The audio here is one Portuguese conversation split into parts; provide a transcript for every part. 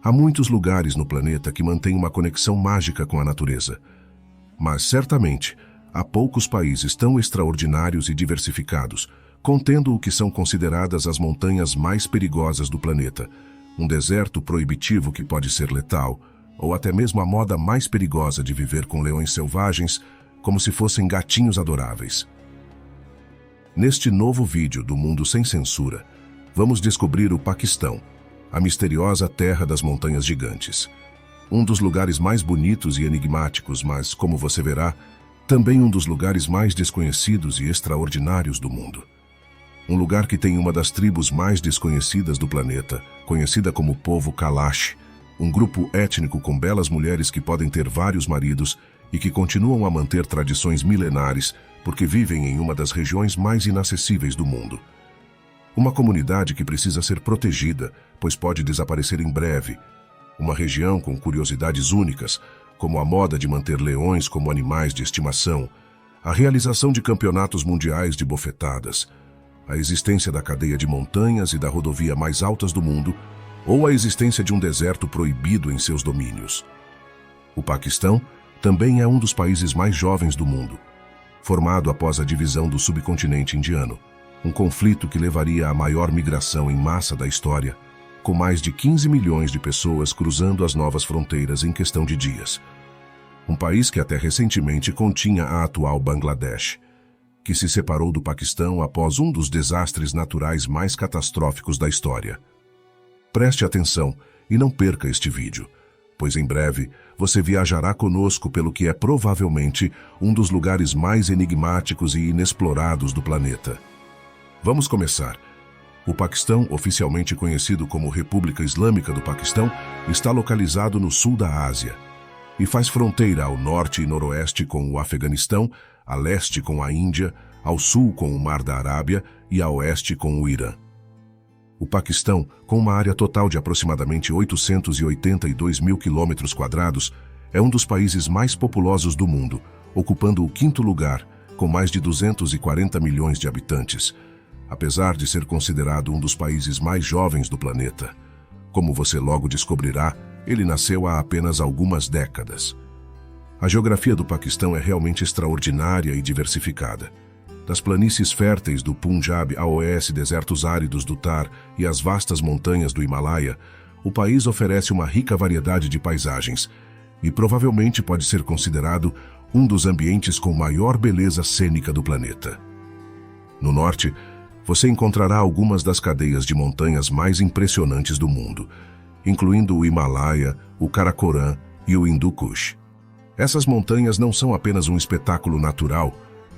Há muitos lugares no planeta que mantêm uma conexão mágica com a natureza. Mas, certamente, há poucos países tão extraordinários e diversificados, contendo o que são consideradas as montanhas mais perigosas do planeta, um deserto proibitivo que pode ser letal, ou até mesmo a moda mais perigosa de viver com leões selvagens, como se fossem gatinhos adoráveis. Neste novo vídeo do Mundo Sem Censura, vamos descobrir o Paquistão, a misteriosa terra das montanhas gigantes. Um dos lugares mais bonitos e enigmáticos, mas, como você verá, também um dos lugares mais desconhecidos e extraordinários do mundo. Um lugar que tem uma das tribos mais desconhecidas do planeta, conhecida como povo Kalash, um grupo étnico com belas mulheres que podem ter vários maridos e que continuam a manter tradições milenares porque vivem em uma das regiões mais inacessíveis do mundo. Uma comunidade que precisa ser protegida, pois pode desaparecer em breve. Uma região com curiosidades únicas, como a moda de manter leões como animais de estimação, a realização de campeonatos mundiais de bofetadas, a existência da cadeia de montanhas e da rodovia mais altas do mundo, ou a existência de um deserto proibido em seus domínios. O Paquistão também é um dos países mais jovens do mundo, formado após a divisão do subcontinente indiano, um conflito que levaria à maior migração em massa da história, com mais de 15 milhões de pessoas cruzando as novas fronteiras em questão de dias. Um país que até recentemente continha a atual Bangladesh, que se separou do Paquistão após um dos desastres naturais mais catastróficos da história. Preste atenção e não perca este vídeo, pois em breve você viajará conosco pelo que é provavelmente um dos lugares mais enigmáticos e inexplorados do planeta. Vamos começar. O Paquistão, oficialmente conhecido como República Islâmica do Paquistão, está localizado no sul da Ásia e faz fronteira ao norte e noroeste com o Afeganistão, a leste com a Índia, ao sul com o Mar da Arábia e a oeste com o Irã. O Paquistão, com uma área total de aproximadamente 882 mil quilômetros quadrados, é um dos países mais populosos do mundo, ocupando o quinto lugar, com mais de 240 milhões de habitantes, apesar de ser considerado um dos países mais jovens do planeta. Como você logo descobrirá, ele nasceu há apenas algumas décadas. A geografia do Paquistão é realmente extraordinária e diversificada. Das planícies férteis do Punjab a oeste desertos áridos do Thar e as vastas montanhas do Himalaia, o país oferece uma rica variedade de paisagens e provavelmente pode ser considerado um dos ambientes com maior beleza cênica do planeta. No norte, você encontrará algumas das cadeias de montanhas mais impressionantes do mundo, incluindo o Himalaia, o Karakoram e o Hindu Kush. Essas montanhas não são apenas um espetáculo natural,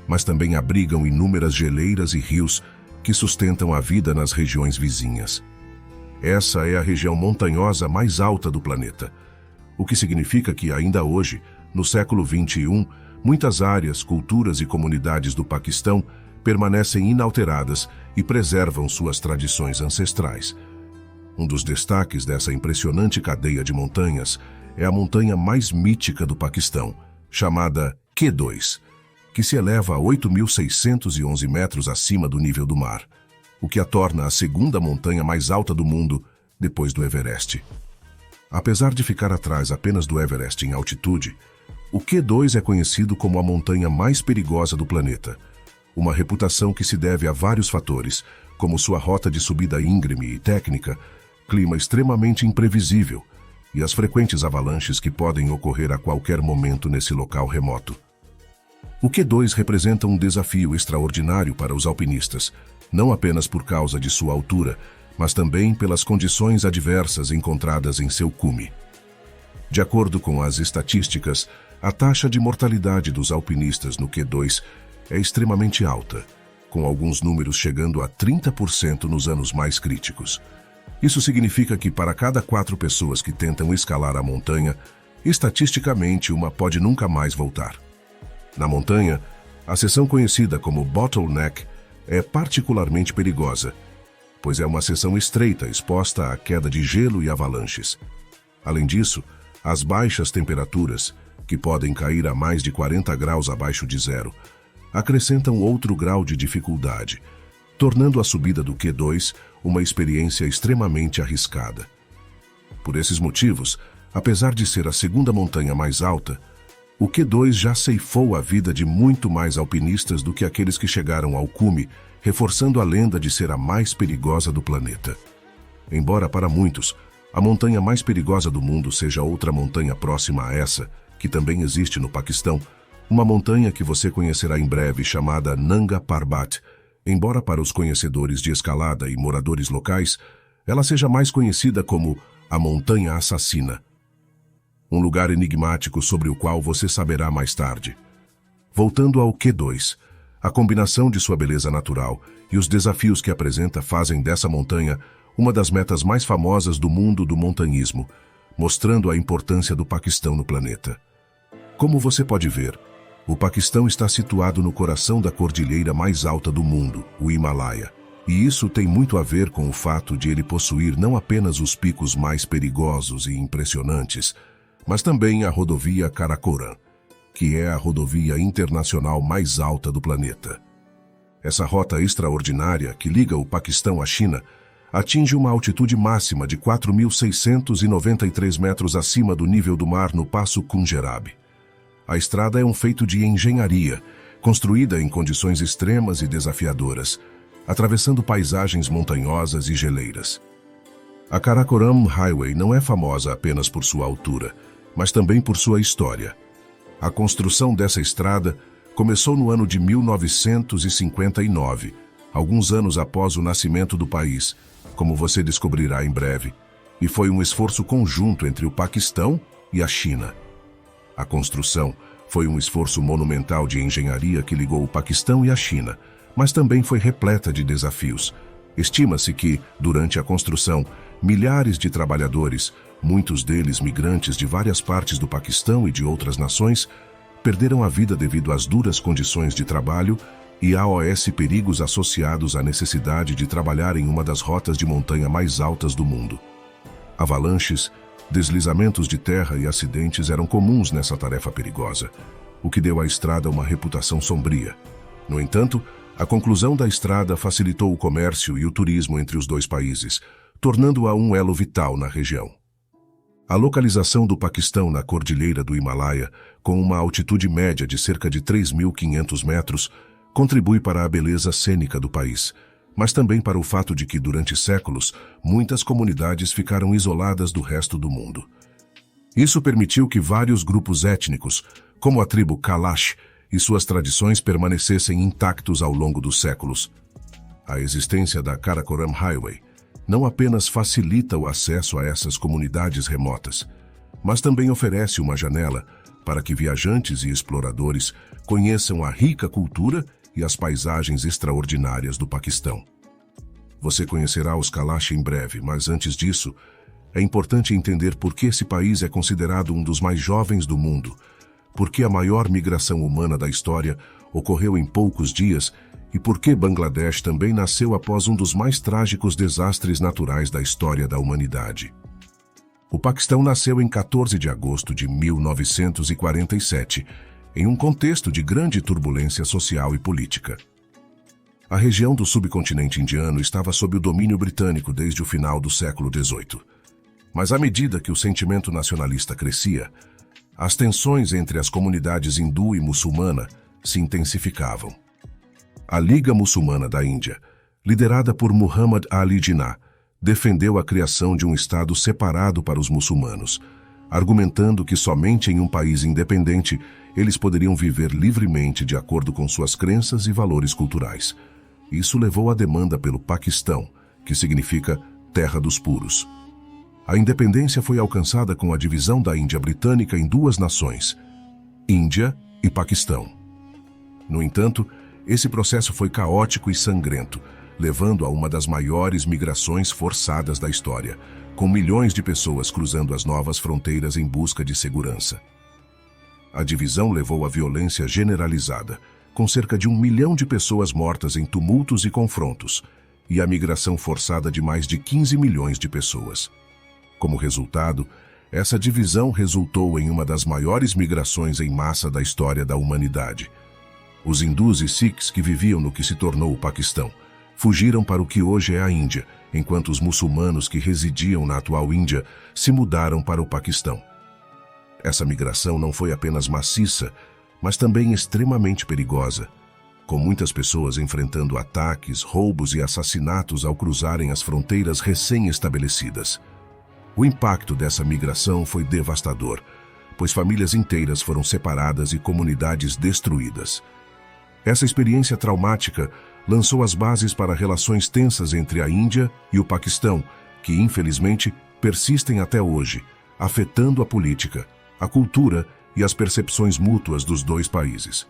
mas também abrigam inúmeras geleiras e rios que sustentam a vida nas regiões vizinhas. Essa é a região montanhosa mais alta do planeta, o que significa que ainda hoje, no século XXI, muitas áreas, culturas e comunidades do Paquistão permanecem inalteradas e preservam suas tradições ancestrais. Um dos destaques dessa impressionante cadeia de montanhas é a montanha mais mítica do Paquistão, chamada K2, que se eleva a 8.611 metros acima do nível do mar, o que a torna a segunda montanha mais alta do mundo, depois do Everest. Apesar de ficar atrás apenas do Everest em altitude, o K2 é conhecido como a montanha mais perigosa do planeta, uma reputação que se deve a vários fatores, como sua rota de subida íngreme e técnica, clima extremamente imprevisível e as frequentes avalanches que podem ocorrer a qualquer momento nesse local remoto. O K2 representa um desafio extraordinário para os alpinistas, não apenas por causa de sua altura, mas também pelas condições adversas encontradas em seu cume. De acordo com as estatísticas, a taxa de mortalidade dos alpinistas no K2 é extremamente alta, com alguns números chegando a 30% nos anos mais críticos. Isso significa que para cada 4 pessoas que tentam escalar a montanha, estatisticamente uma pode nunca mais voltar. Na montanha, a seção conhecida como bottleneck é particularmente perigosa, pois é uma seção estreita exposta à queda de gelo e avalanches. Além disso, as baixas temperaturas, que podem cair a mais de 40 graus abaixo de zero, acrescentam outro grau de dificuldade, tornando a subida do K2 uma experiência extremamente arriscada. Por esses motivos, apesar de ser a segunda montanha mais alta, o Q2 já ceifou a vida de muito mais alpinistas do que aqueles que chegaram ao cume, reforçando a lenda de ser a mais perigosa do planeta. Embora para muitos, a montanha mais perigosa do mundo seja outra montanha próxima a essa, que também existe no Paquistão, uma montanha que você conhecerá em breve chamada Nanga Parbat, embora para os conhecedores de escalada e moradores locais, ela seja mais conhecida como a Montanha Assassina. Um lugar enigmático sobre o qual você saberá mais tarde. Voltando ao Q2, a combinação de sua beleza natural e os desafios que apresenta fazem dessa montanha uma das metas mais famosas do mundo do montanhismo, mostrando a importância do Paquistão no planeta. Como você pode ver, o Paquistão está situado no coração da cordilheira mais alta do mundo, o Himalaia, e isso tem muito a ver com o fato de ele possuir não apenas os picos mais perigosos e impressionantes, mas também a rodovia Karakoram, que é a rodovia internacional mais alta do planeta. Essa rota extraordinária que liga o Paquistão à China atinge uma altitude máxima de 4.693 metros acima do nível do mar no Passo Khunjerab. A estrada é um feito de engenharia, construída em condições extremas e desafiadoras, atravessando paisagens montanhosas e geleiras. A Karakoram Highway não é famosa apenas por sua altura, mas também por sua história. A construção dessa estrada começou no ano de 1959, alguns anos após o nascimento do país, como você descobrirá em breve, e foi um esforço conjunto entre o Paquistão e a China. A construção foi um esforço monumental de engenharia que ligou o Paquistão e a China, mas também foi repleta de desafios. Estima-se que, durante a construção, milhares de trabalhadores, muitos deles migrantes de várias partes do Paquistão e de outras nações, perderam a vida devido às duras condições de trabalho e aos perigos associados à necessidade de trabalhar em uma das rotas de montanha mais altas do mundo. Avalanches, deslizamentos de terra e acidentes eram comuns nessa tarefa perigosa, o que deu à estrada uma reputação sombria. No entanto, a conclusão da estrada facilitou o comércio e o turismo entre os dois países, tornando-a um elo vital na região. A localização do Paquistão na cordilheira do Himalaia, com uma altitude média de cerca de 3.500 metros, contribui para a beleza cênica do país, mas também para o fato de que, durante séculos, muitas comunidades ficaram isoladas do resto do mundo. Isso permitiu que vários grupos étnicos, como a tribo Kalash, e suas tradições permanecessem intactos ao longo dos séculos. A existência da Karakoram Highway não apenas facilita o acesso a essas comunidades remotas, mas também oferece uma janela para que viajantes e exploradores conheçam a rica cultura e as paisagens extraordinárias do Paquistão. Você conhecerá os Kalash em breve, mas antes disso, é importante entender por que esse país é considerado um dos mais jovens do mundo, por que a maior migração humana da história ocorreu em poucos dias e por que Bangladesh também nasceu após um dos mais trágicos desastres naturais da história da humanidade. O Paquistão nasceu em 14 de agosto de 1947, em um contexto de grande turbulência social e política. A região do subcontinente indiano estava sob o domínio britânico desde o final do século XVIII. Mas à medida que o sentimento nacionalista crescia, as tensões entre as comunidades hindu e muçulmana se intensificavam. A Liga Muçulmana da Índia, liderada por Muhammad Ali Jinnah, defendeu a criação de um Estado separado para os muçulmanos, argumentando que somente em um país independente eles poderiam viver livremente de acordo com suas crenças e valores culturais. Isso levou à demanda pelo Paquistão, que significa Terra dos Puros. A independência foi alcançada com a divisão da Índia Britânica em duas nações, Índia e Paquistão. No entanto, esse processo foi caótico e sangrento, levando a uma das maiores migrações forçadas da história, com milhões de pessoas cruzando as novas fronteiras em busca de segurança. A divisão levou à violência generalizada, com cerca de 1 milhão de pessoas mortas em tumultos e confrontos, e a migração forçada de mais de 15 milhões de pessoas. Como resultado, essa divisão resultou em uma das maiores migrações em massa da história da humanidade. Os hindus e sikhs que viviam no que se tornou o Paquistão fugiram para o que hoje é a Índia, enquanto os muçulmanos que residiam na atual Índia se mudaram para o Paquistão. Essa migração não foi apenas maciça, mas também extremamente perigosa, com muitas pessoas enfrentando ataques, roubos e assassinatos ao cruzarem as fronteiras recém-estabelecidas. O impacto dessa migração foi devastador, pois famílias inteiras foram separadas e comunidades destruídas. Essa experiência traumática lançou as bases para relações tensas entre a Índia e o Paquistão, que, infelizmente, persistem até hoje, afetando a política, a cultura e as percepções mútuas dos dois países.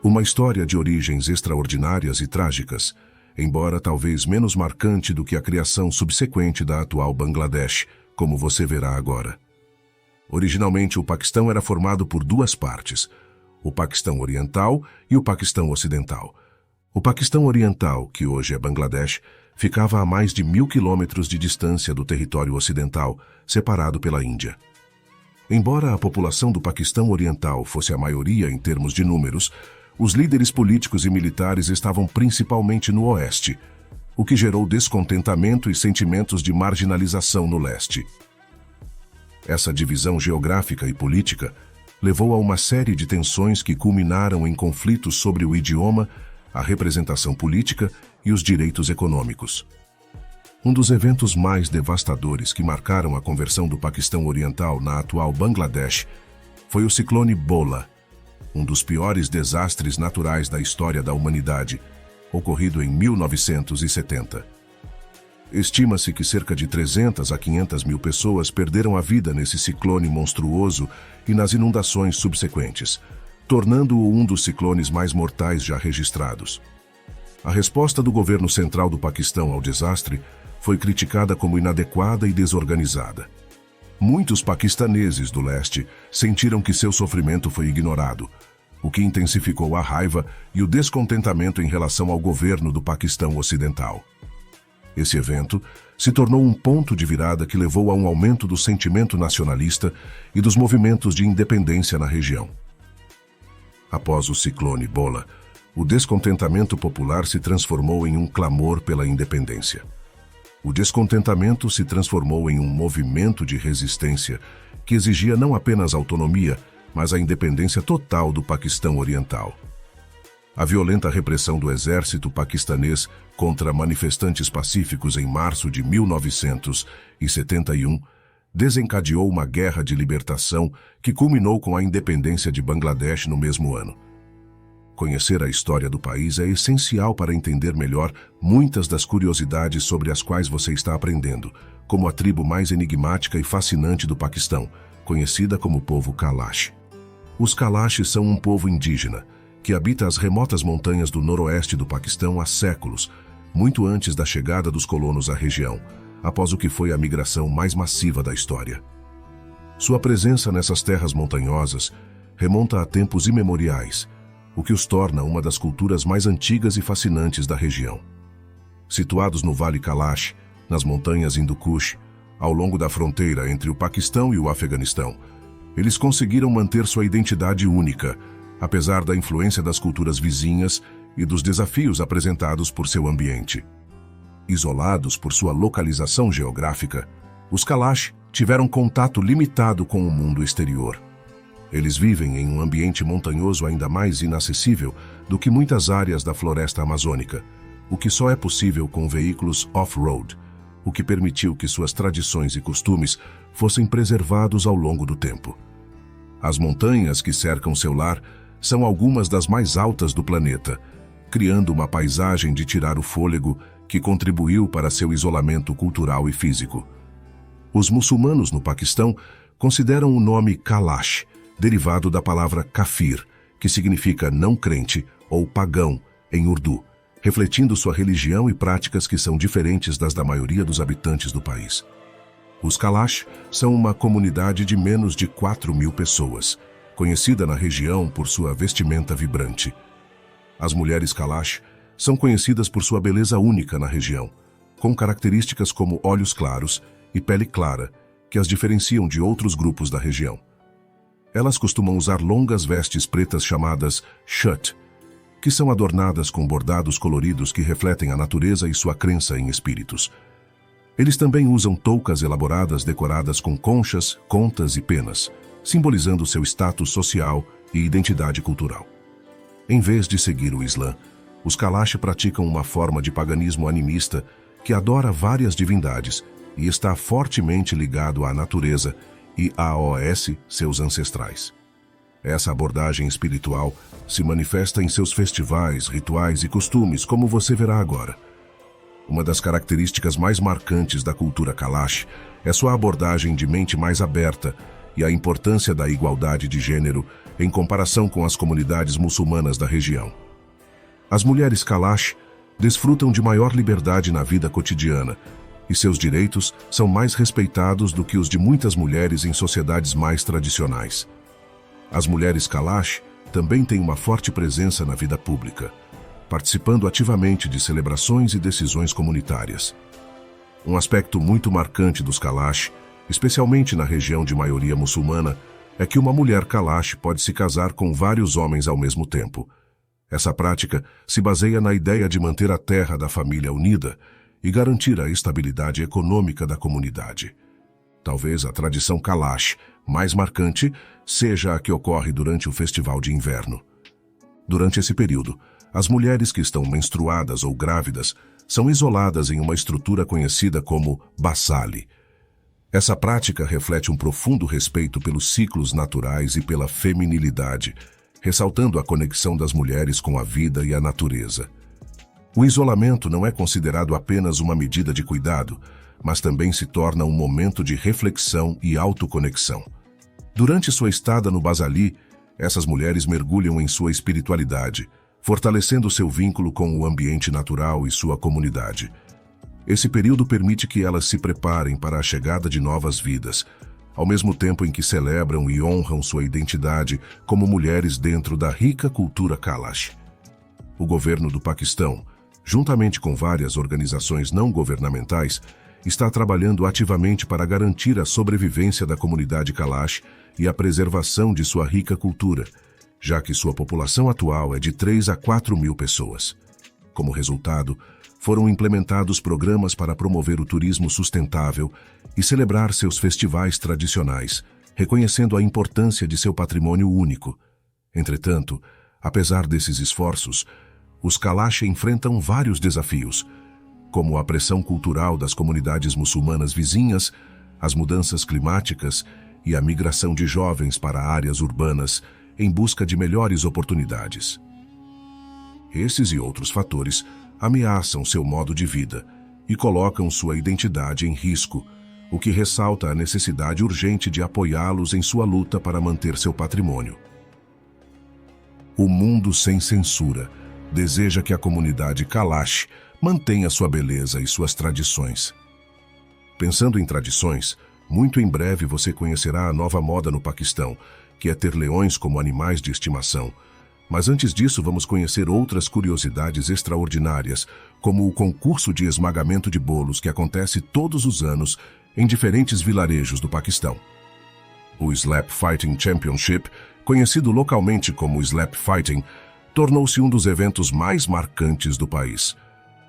Uma história de origens extraordinárias e trágicas, embora talvez menos marcante do que a criação subsequente da atual Bangladesh, como você verá agora. Originalmente, o Paquistão era formado por duas partes, o Paquistão Oriental e o Paquistão Ocidental. O Paquistão Oriental, que hoje é Bangladesh, ficava a mais de 1.000 quilômetros de distância do território ocidental, separado pela Índia. Embora a população do Paquistão Oriental fosse a maioria em termos de números, os líderes políticos e militares estavam principalmente no oeste, o que gerou descontentamento e sentimentos de marginalização no leste. Essa divisão geográfica e política levou a uma série de tensões que culminaram em conflitos sobre o idioma, a representação política e os direitos econômicos. Um dos eventos mais devastadores que marcaram a conversão do Paquistão Oriental na atual Bangladesh foi o ciclone Bola, um dos piores desastres naturais da história da humanidade, ocorrido em 1970. Estima-se que cerca de 300 a 500 mil pessoas perderam a vida nesse ciclone monstruoso e nas inundações subsequentes, tornando-o um dos ciclones mais mortais já registrados. A resposta do governo central do Paquistão ao desastre foi criticada como inadequada e desorganizada. Muitos paquistaneses do leste sentiram que seu sofrimento foi ignorado, o que intensificou a raiva e o descontentamento em relação ao governo do Paquistão Ocidental. Esse evento se tornou um ponto de virada que levou a um aumento do sentimento nacionalista e dos movimentos de independência na região. Após o ciclone Bola, o descontentamento popular se transformou em um clamor pela independência. O descontentamento se transformou em um movimento de resistência que exigia não apenas autonomia, mas a independência total do Paquistão Oriental. A violenta repressão do exército paquistanês contra manifestantes pacíficos em março de 1971 desencadeou uma guerra de libertação que culminou com a independência de Bangladesh no mesmo ano. Conhecer a história do país é essencial para entender melhor muitas das curiosidades sobre as quais você está aprendendo, como a tribo mais enigmática e fascinante do Paquistão, conhecida como povo Kalash. Os Kalash são um povo indígena que habita as remotas montanhas do noroeste do Paquistão há séculos, muito antes da chegada dos colonos à região, após o que foi a migração mais massiva da história. Sua presença nessas terras montanhosas remonta a tempos imemoriais, o que os torna uma das culturas mais antigas e fascinantes da região. Situados no Vale Kalash, nas montanhas Hindu Kush, ao longo da fronteira entre o Paquistão e o Afeganistão, eles conseguiram manter sua identidade única, apesar da influência das culturas vizinhas e dos desafios apresentados por seu ambiente. Isolados por sua localização geográfica, os Kalash tiveram contato limitado com o mundo exterior. Eles vivem em um ambiente montanhoso ainda mais inacessível do que muitas áreas da floresta amazônica, o que só é possível com veículos off-road, o que permitiu que suas tradições e costumes fossem preservados ao longo do tempo. As montanhas que cercam seu lar são algumas das mais altas do planeta, criando uma paisagem de tirar o fôlego que contribuiu para seu isolamento cultural e físico. Os muçulmanos no Paquistão consideram o nome Kalash, derivado da palavra kafir, que significa não crente ou pagão em urdu, refletindo sua religião e práticas que são diferentes das da maioria dos habitantes do país. Os Kalash são uma comunidade de menos de 4.000 pessoas, conhecida na região por sua vestimenta vibrante. As mulheres Kalash são conhecidas por sua beleza única na região, com características como olhos claros e pele clara, que as diferenciam de outros grupos da região. Elas costumam usar longas vestes pretas chamadas shut, que são adornadas com bordados coloridos que refletem a natureza e sua crença em espíritos. Eles também usam toucas elaboradas decoradas com conchas, contas e penas, simbolizando seu status social e identidade cultural. Em vez de seguir o Islã, os Kalash praticam uma forma de paganismo animista que adora várias divindades e está fortemente ligado à natureza e aos seus ancestrais. Essa abordagem espiritual se manifesta em seus festivais, rituais e costumes, como você verá agora. Uma das características mais marcantes da cultura Kalash é sua abordagem de mente mais aberta e a importância da igualdade de gênero em comparação com as comunidades muçulmanas da região. As mulheres Kalash desfrutam de maior liberdade na vida cotidiana e seus direitos são mais respeitados do que os de muitas mulheres em sociedades mais tradicionais. As mulheres Kalash também têm uma forte presença na vida pública, participando ativamente de celebrações e decisões comunitárias. Um aspecto muito marcante dos Kalash, especialmente na região de maioria muçulmana, é que uma mulher Kalash pode se casar com vários homens ao mesmo tempo. Essa prática se baseia na ideia de manter a terra da família unida e garantir a estabilidade econômica da comunidade. Talvez a tradição Kalash mais marcante seja a que ocorre durante o festival de inverno. Durante esse período, as mulheres que estão menstruadas ou grávidas são isoladas em uma estrutura conhecida como basali. Essa prática reflete um profundo respeito pelos ciclos naturais e pela feminilidade, ressaltando a conexão das mulheres com a vida e a natureza. O isolamento não é considerado apenas uma medida de cuidado, mas também se torna um momento de reflexão e autoconexão. Durante sua estada no Basali, essas mulheres mergulham em sua espiritualidade, fortalecendo seu vínculo com o ambiente natural e sua comunidade. Esse período permite que elas se preparem para a chegada de novas vidas, ao mesmo tempo em que celebram e honram sua identidade como mulheres dentro da rica cultura Kalash. O governo do Paquistão, juntamente com várias organizações não governamentais, está trabalhando ativamente para garantir a sobrevivência da comunidade Kalash e a preservação de sua rica cultura, já que sua população atual é de 3 a 4 mil pessoas. Como resultado, foram implementados programas para promover o turismo sustentável e celebrar seus festivais tradicionais, reconhecendo a importância de seu patrimônio único. Entretanto, apesar desses esforços, os Kalash enfrentam vários desafios, como a pressão cultural das comunidades muçulmanas vizinhas, as mudanças climáticas e a migração de jovens para áreas urbanas em busca de melhores oportunidades. Esses e outros fatores ameaçam seu modo de vida e colocam sua identidade em risco, o que ressalta a necessidade urgente de apoiá-los em sua luta para manter seu patrimônio. O mundo sem censura deseja que a comunidade Kalash mantenha sua beleza e suas tradições. Pensando em tradições, muito em breve você conhecerá a nova moda no Paquistão, que é ter leões como animais de estimação. Mas antes disso, vamos conhecer outras curiosidades extraordinárias, como o concurso de esmagamento de bolos que acontece todos os anos em diferentes vilarejos do Paquistão. O Slap Fighting Championship, conhecido localmente como Slap Fighting, tornou-se um dos eventos mais marcantes do país.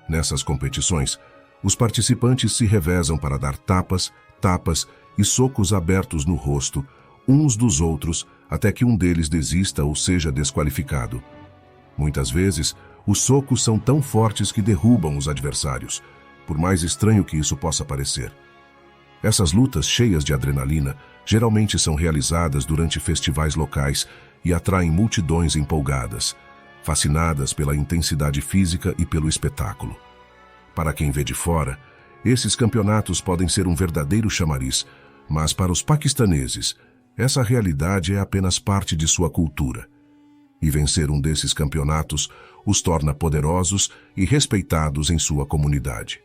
Nessas competições, os participantes se revezam para dar tapas e socos abertos no rosto, uns dos outros, até que um deles desista ou seja desqualificado. Muitas vezes, os socos são tão fortes que derrubam os adversários, por mais estranho que isso possa parecer. Essas lutas cheias de adrenalina geralmente são realizadas durante festivais locais e atraem multidões empolgadas, fascinadas pela intensidade física e pelo espetáculo. Para quem vê de fora, esses campeonatos podem ser um verdadeiro chamariz, mas para os paquistaneses, essa realidade é apenas parte de sua cultura. E vencer um desses campeonatos os torna poderosos e respeitados em sua comunidade.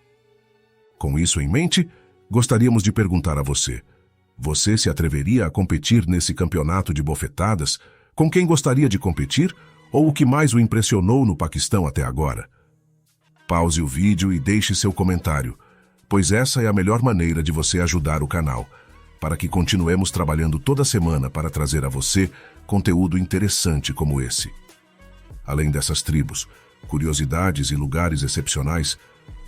Com isso em mente, gostaríamos de perguntar a você: você se atreveria a competir nesse campeonato de bofetadas? Com quem gostaria de competir? Ou o que mais o impressionou no Paquistão até agora? Pause o vídeo e deixe seu comentário, pois essa é a melhor maneira de você ajudar o canal, para que continuemos trabalhando toda semana para trazer a você conteúdo interessante como esse. Além dessas tribos, curiosidades e lugares excepcionais,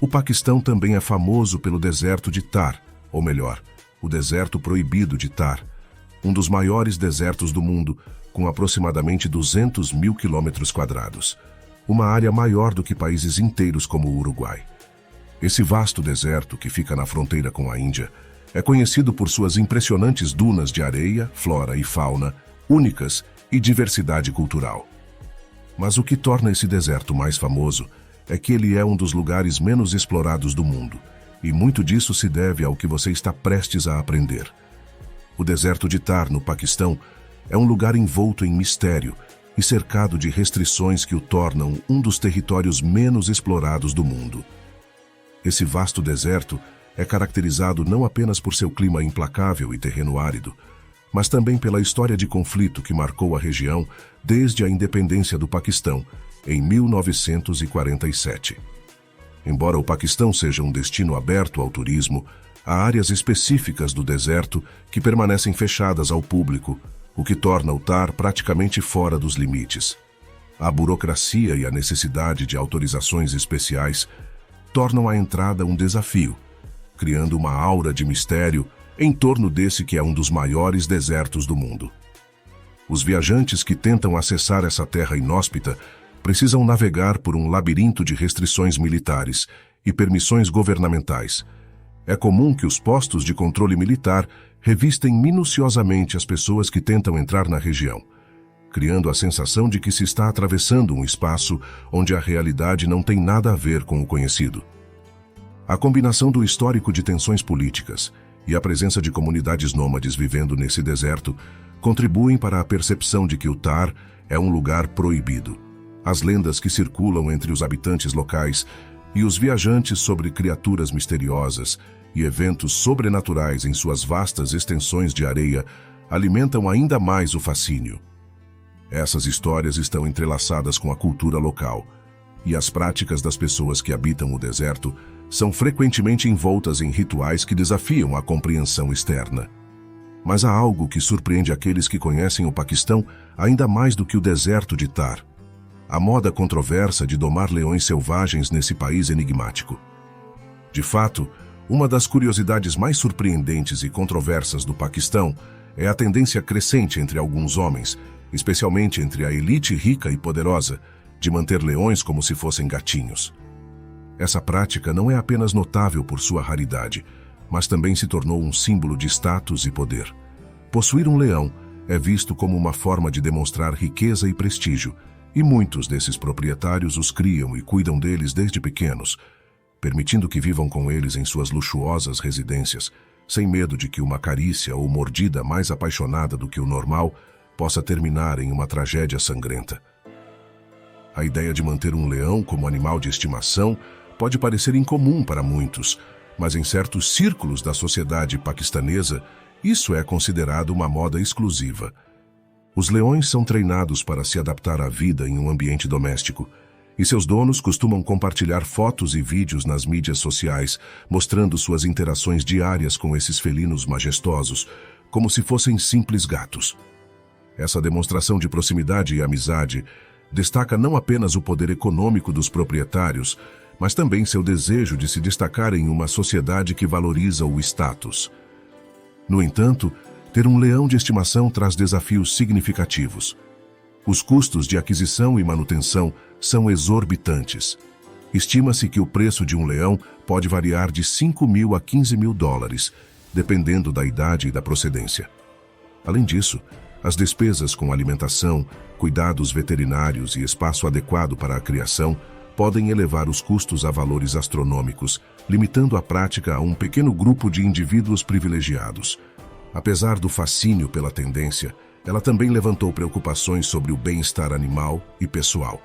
o Paquistão também é famoso pelo deserto de Thar, ou melhor, o deserto proibido de Thar, um dos maiores desertos do mundo, com aproximadamente 200 mil quilômetros quadrados, uma área maior do que países inteiros como o Uruguai. Esse vasto deserto, que fica na fronteira com a Índia, é conhecido por suas impressionantes dunas de areia, flora e fauna, únicas e diversidade cultural. Mas o que torna esse deserto mais famoso é que ele é um dos lugares menos explorados do mundo, e muito disso se deve ao que você está prestes a aprender. O deserto de Thar, no Paquistão, é um lugar envolto em mistério e cercado de restrições que o tornam um dos territórios menos explorados do mundo. Esse vasto deserto é caracterizado não apenas por seu clima implacável e terreno árido, mas também pela história de conflito que marcou a região desde a independência do Paquistão, em 1947. Embora o Paquistão seja um destino aberto ao turismo, há áreas específicas do deserto que permanecem fechadas ao público, o que torna o Thar praticamente fora dos limites. A burocracia e a necessidade de autorizações especiais tornam a entrada um desafio, criando uma aura de mistério em torno desse que é um dos maiores desertos do mundo. Os viajantes que tentam acessar essa terra inóspita precisam navegar por um labirinto de restrições militares e permissões governamentais. É comum que os postos de controle militar revistem minuciosamente as pessoas que tentam entrar na região, criando a sensação de que se está atravessando um espaço onde a realidade não tem nada a ver com o conhecido. A combinação do histórico de tensões políticas e a presença de comunidades nômades vivendo nesse deserto contribuem para a percepção de que o Thar é um lugar proibido. As lendas que circulam entre os habitantes locais e os viajantes sobre criaturas misteriosas e eventos sobrenaturais em suas vastas extensões de areia alimentam ainda mais o fascínio. Essas histórias estão entrelaçadas com a cultura local, e as práticas das pessoas que habitam o deserto são frequentemente envoltas em rituais que desafiam a compreensão externa. Mas há algo que surpreende aqueles que conhecem o Paquistão ainda mais do que o deserto de Thar: a moda controversa de domar leões selvagens nesse país enigmático. De fato, uma das curiosidades mais surpreendentes e controversas do Paquistão é a tendência crescente entre alguns homens, especialmente entre a elite rica e poderosa, de manter leões como se fossem gatinhos. Essa prática não é apenas notável por sua raridade, mas também se tornou um símbolo de status e poder. Possuir um leão é visto como uma forma de demonstrar riqueza e prestígio, e muitos desses proprietários os criam e cuidam deles desde pequenos, permitindo que vivam com eles em suas luxuosas residências, sem medo de que uma carícia ou mordida mais apaixonada do que o normal possa terminar em uma tragédia sangrenta. A ideia de manter um leão como animal de estimação pode parecer incomum para muitos, mas em certos círculos da sociedade paquistanesa, isso é considerado uma moda exclusiva. Os leões são treinados para se adaptar à vida em um ambiente doméstico, e seus donos costumam compartilhar fotos e vídeos nas mídias sociais, mostrando suas interações diárias com esses felinos majestosos, como se fossem simples gatos. Essa demonstração de proximidade e amizade destaca não apenas o poder econômico dos proprietários, mas também seu desejo de se destacar em uma sociedade que valoriza o status. No entanto, ter um leão de estimação traz desafios significativos. Os custos de aquisição e manutenção são exorbitantes. Estima-se que o preço de um leão pode variar de 5 mil a 15 mil dólares, dependendo da idade e da procedência. Além disso, as despesas com alimentação, cuidados veterinários e espaço adequado para a criação podem elevar os custos a valores astronômicos, limitando a prática a um pequeno grupo de indivíduos privilegiados. Apesar do fascínio pela tendência, ela também levantou preocupações sobre o bem-estar animal e pessoal.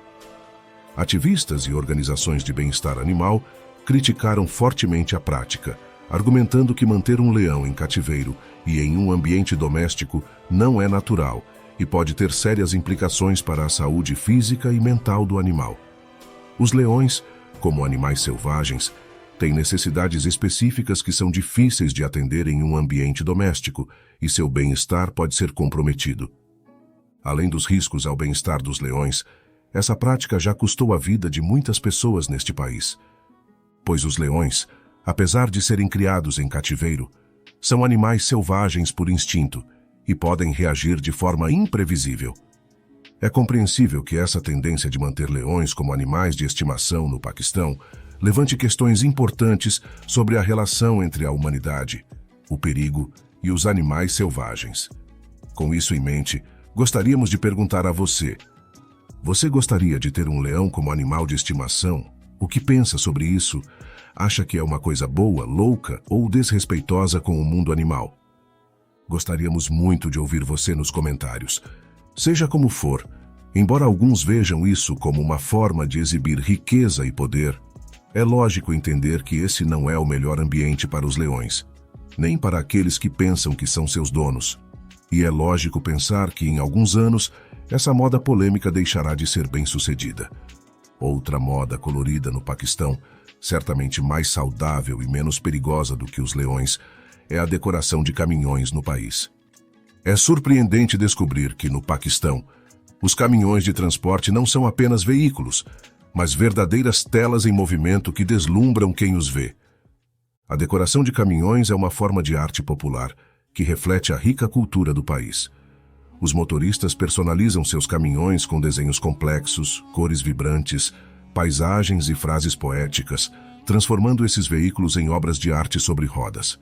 Ativistas e organizações de bem-estar animal criticaram fortemente a prática, argumentando que manter um leão em cativeiro e em um ambiente doméstico não é natural e pode ter sérias implicações para a saúde física e mental do animal. Os leões, como animais selvagens, têm necessidades específicas que são difíceis de atender em um ambiente doméstico, e seu bem-estar pode ser comprometido. Além dos riscos ao bem-estar dos leões, essa prática já custou a vida de muitas pessoas neste país. Pois os leões, apesar de serem criados em cativeiro, são animais selvagens por instinto e podem reagir de forma imprevisível. É compreensível que essa tendência de manter leões como animais de estimação no Paquistão levante questões importantes sobre a relação entre a humanidade, o perigo e os animais selvagens. Com isso em mente, gostaríamos de perguntar a você: você gostaria de ter um leão como animal de estimação? O que pensa sobre isso? Acha que é uma coisa boa, louca ou desrespeitosa com o mundo animal? Gostaríamos muito de ouvir você nos comentários. Seja como for, embora alguns vejam isso como uma forma de exibir riqueza e poder, é lógico entender que esse não é o melhor ambiente para os leões, nem para aqueles que pensam que são seus donos. E é lógico pensar que, em alguns anos, essa moda polêmica deixará de ser bem-sucedida. Outra moda colorida no Paquistão, certamente mais saudável e menos perigosa do que os leões, é a decoração de caminhões no país. É surpreendente descobrir que, no Paquistão, os caminhões de transporte não são apenas veículos, mas verdadeiras telas em movimento que deslumbram quem os vê. A decoração de caminhões é uma forma de arte popular que reflete a rica cultura do país. Os motoristas personalizam seus caminhões com desenhos complexos, cores vibrantes, paisagens e frases poéticas, transformando esses veículos em obras de arte sobre rodas.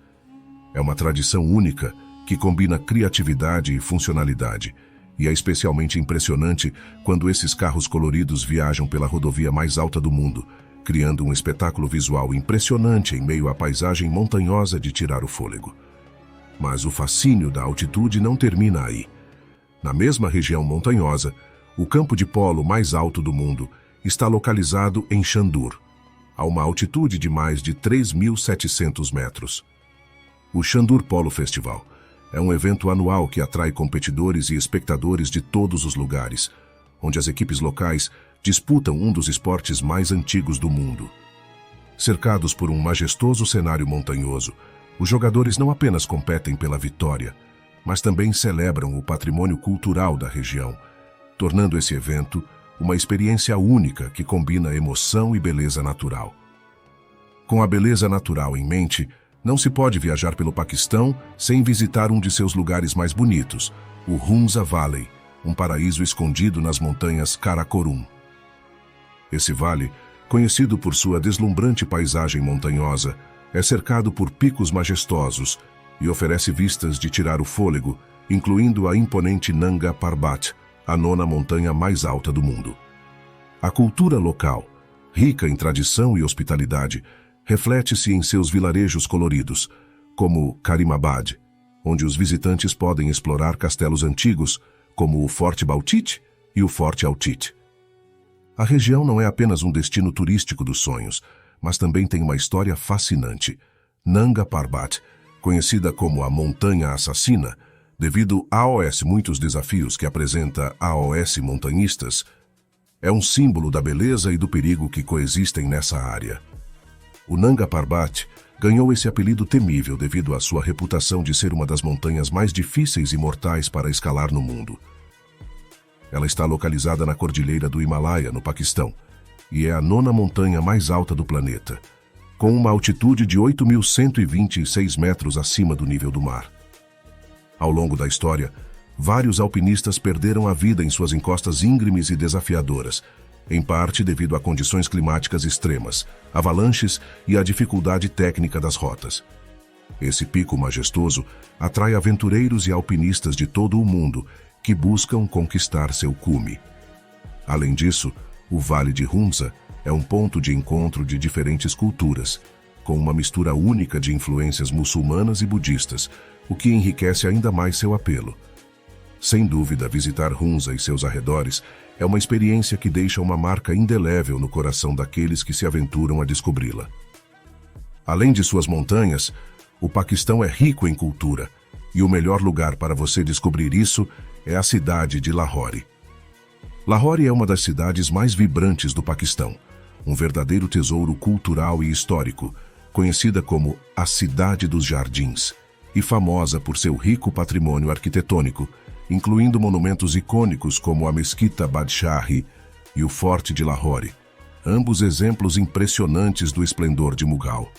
É uma tradição única que combina criatividade e funcionalidade, e é especialmente impressionante quando esses carros coloridos viajam pela rodovia mais alta do mundo, criando um espetáculo visual impressionante em meio à paisagem montanhosa de tirar o fôlego. Mas o fascínio da altitude não termina aí. Na mesma região montanhosa, o campo de polo mais alto do mundo está localizado em Chandur, a uma altitude de mais de 3.700 metros. O Chandur Polo Festival é um evento anual que atrai competidores e espectadores de todos os lugares, onde as equipes locais disputam um dos esportes mais antigos do mundo. Cercados por um majestoso cenário montanhoso, os jogadores não apenas competem pela vitória, mas também celebram o patrimônio cultural da região, tornando esse evento uma experiência única que combina emoção e beleza natural. Com a beleza natural em mente, não se pode viajar pelo Paquistão sem visitar um de seus lugares mais bonitos, o Hunza Valley, um paraíso escondido nas montanhas Karakorum. Esse vale, conhecido por sua deslumbrante paisagem montanhosa, é cercado por picos majestosos e oferece vistas de tirar o fôlego, incluindo a imponente Nanga Parbat, a nona montanha mais alta do mundo. A cultura local, rica em tradição e hospitalidade, reflete-se em seus vilarejos coloridos, como Karimabad, onde os visitantes podem explorar castelos antigos, como o Forte Baltite e o Forte Altit. A região não é apenas um destino turístico dos sonhos, mas também tem uma história fascinante. Nanga Parbat, conhecida como a Montanha Assassina, devido aos muitos desafios que apresenta aos montanhistas, é um símbolo da beleza e do perigo que coexistem nessa área. O Nanga Parbat ganhou esse apelido temível devido à sua reputação de ser uma das montanhas mais difíceis e mortais para escalar no mundo. Ela está localizada na Cordilheira do Himalaia, no Paquistão, e é a nona montanha mais alta do planeta, com uma altitude de 8.126 metros acima do nível do mar. Ao longo da história, vários alpinistas perderam a vida em suas encostas íngremes e desafiadoras, em parte devido a condições climáticas extremas, avalanches e a dificuldade técnica das rotas. Esse pico majestoso atrai aventureiros e alpinistas de todo o mundo que buscam conquistar seu cume. Além disso, o Vale de Hunza é um ponto de encontro de diferentes culturas, com uma mistura única de influências muçulmanas e budistas, o que enriquece ainda mais seu apelo. Sem dúvida, visitar Hunza e seus arredores é uma experiência que deixa uma marca indelével no coração daqueles que se aventuram a descobri-la. Além de suas montanhas, o Paquistão é rico em cultura, e o melhor lugar para você descobrir isso é a cidade de Lahore. Lahore é uma das cidades mais vibrantes do Paquistão, um verdadeiro tesouro cultural e histórico, conhecida como a Cidade dos Jardins, e famosa por seu rico patrimônio arquitetônico, incluindo monumentos icônicos como a Mesquita Badshahi, e o Forte de Lahore, ambos exemplos impressionantes do esplendor de Mughal.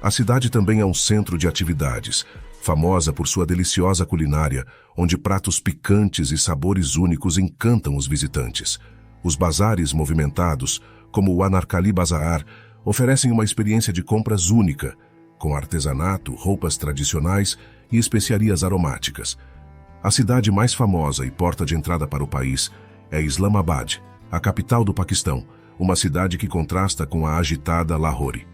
A cidade também é um centro de atividades, famosa por sua deliciosa culinária, onde pratos picantes e sabores únicos encantam os visitantes. Os bazares movimentados, como o Anarkali Bazaar, oferecem uma experiência de compras única, com artesanato, roupas tradicionais e especiarias aromáticas. A cidade mais famosa e porta de entrada para o país é Islamabad, a capital do Paquistão, uma cidade que contrasta com a agitada Lahore.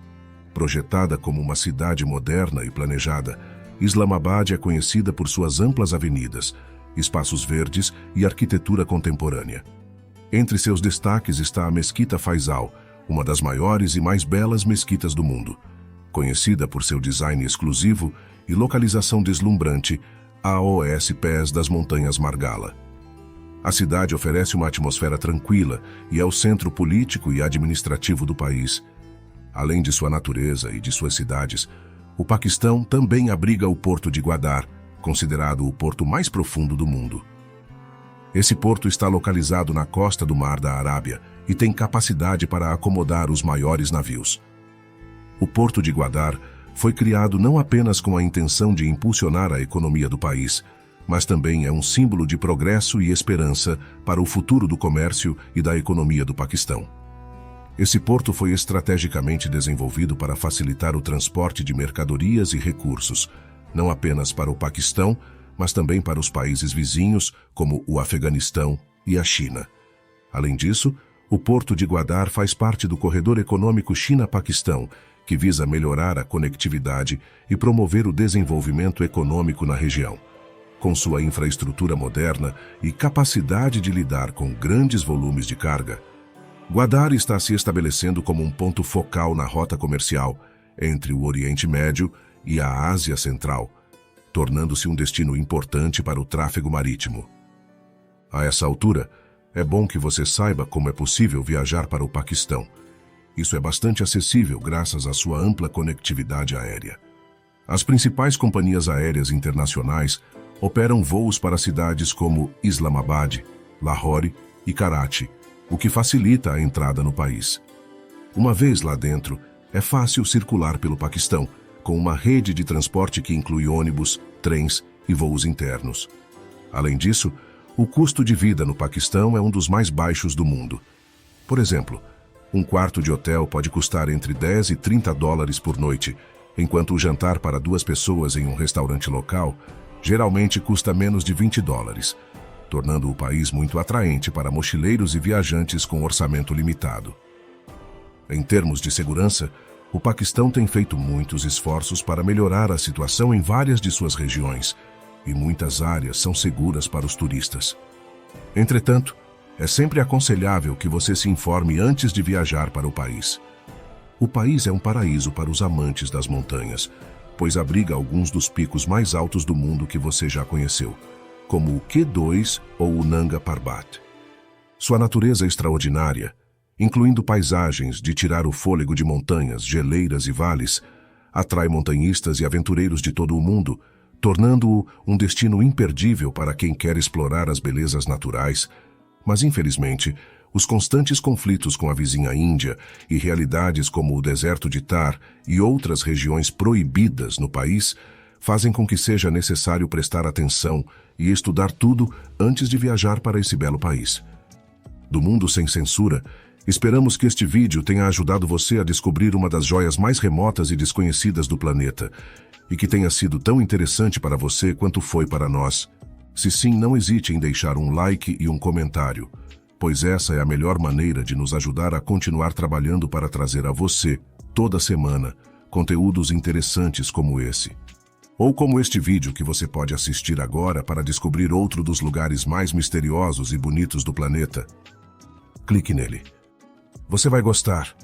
Projetada como uma cidade moderna e planejada, Islamabad é conhecida por suas amplas avenidas, espaços verdes e arquitetura contemporânea. Entre seus destaques está a Mesquita Faisal, uma das maiores e mais belas mesquitas do mundo. Conhecida por seu design exclusivo e localização deslumbrante, aos pés das montanhas Margala. A cidade oferece uma atmosfera tranquila e é o centro político e administrativo do país. Além de sua natureza e de suas cidades, o Paquistão também abriga o Porto de Gwadar, considerado o porto mais profundo do mundo. Esse porto está localizado na costa do Mar da Arábia e tem capacidade para acomodar os maiores navios. O Porto de Gwadar foi criado não apenas com a intenção de impulsionar a economia do país, mas também é um símbolo de progresso e esperança para o futuro do comércio e da economia do Paquistão. Esse porto foi estrategicamente desenvolvido para facilitar o transporte de mercadorias e recursos, não apenas para o Paquistão, mas também para os países vizinhos, como o Afeganistão e a China. Além disso, o Porto de Gwadar faz parte do corredor econômico China-Paquistão, que visa melhorar a conectividade e promover o desenvolvimento econômico na região. Com sua infraestrutura moderna e capacidade de lidar com grandes volumes de carga, Gwadar está se estabelecendo como um ponto focal na rota comercial entre o Oriente Médio e a Ásia Central, tornando-se um destino importante para o tráfego marítimo. A essa altura, é bom que você saiba como é possível viajar para o Paquistão. Isso é bastante acessível graças à sua ampla conectividade aérea. As principais companhias aéreas internacionais operam voos para cidades como Islamabad, Lahore e Karachi, o que facilita a entrada no país. Uma vez lá dentro, é fácil circular pelo Paquistão, com uma rede de transporte que inclui ônibus, trens e voos internos. Além disso, o custo de vida no Paquistão é um dos mais baixos do mundo. Por exemplo, um quarto de hotel pode custar entre 10 e 30 dólares por noite, enquanto o jantar para 2 pessoas em um restaurante local geralmente custa menos de 20 dólares, tornando o país muito atraente para mochileiros e viajantes com orçamento limitado. Em termos de segurança, o Paquistão tem feito muitos esforços para melhorar a situação em várias de suas regiões, e muitas áreas são seguras para os turistas. Entretanto, é sempre aconselhável que você se informe antes de viajar para o país. O país é um paraíso para os amantes das montanhas, pois abriga alguns dos picos mais altos do mundo que você já conheceu, como o Q2 ou o Nanga Parbat. Sua natureza extraordinária, incluindo paisagens de tirar o fôlego de montanhas, geleiras e vales, atrai montanhistas e aventureiros de todo o mundo, tornando-o um destino imperdível para quem quer explorar as belezas naturais. Mas, infelizmente, os constantes conflitos com a vizinha Índia e realidades como o deserto de Thar e outras regiões proibidas no país fazem com que seja necessário prestar atenção e estudar tudo antes de viajar para esse belo país. Do Mundo Sem Censura, esperamos que este vídeo tenha ajudado você a descobrir uma das joias mais remotas e desconhecidas do planeta e que tenha sido tão interessante para você quanto foi para nós. Se sim, não hesite em deixar um like e um comentário, pois essa é a melhor maneira de nos ajudar a continuar trabalhando para trazer a você, toda semana, conteúdos interessantes como esse. Ou como este vídeo que você pode assistir agora para descobrir outro dos lugares mais misteriosos e bonitos do planeta. Clique nele. Você vai gostar.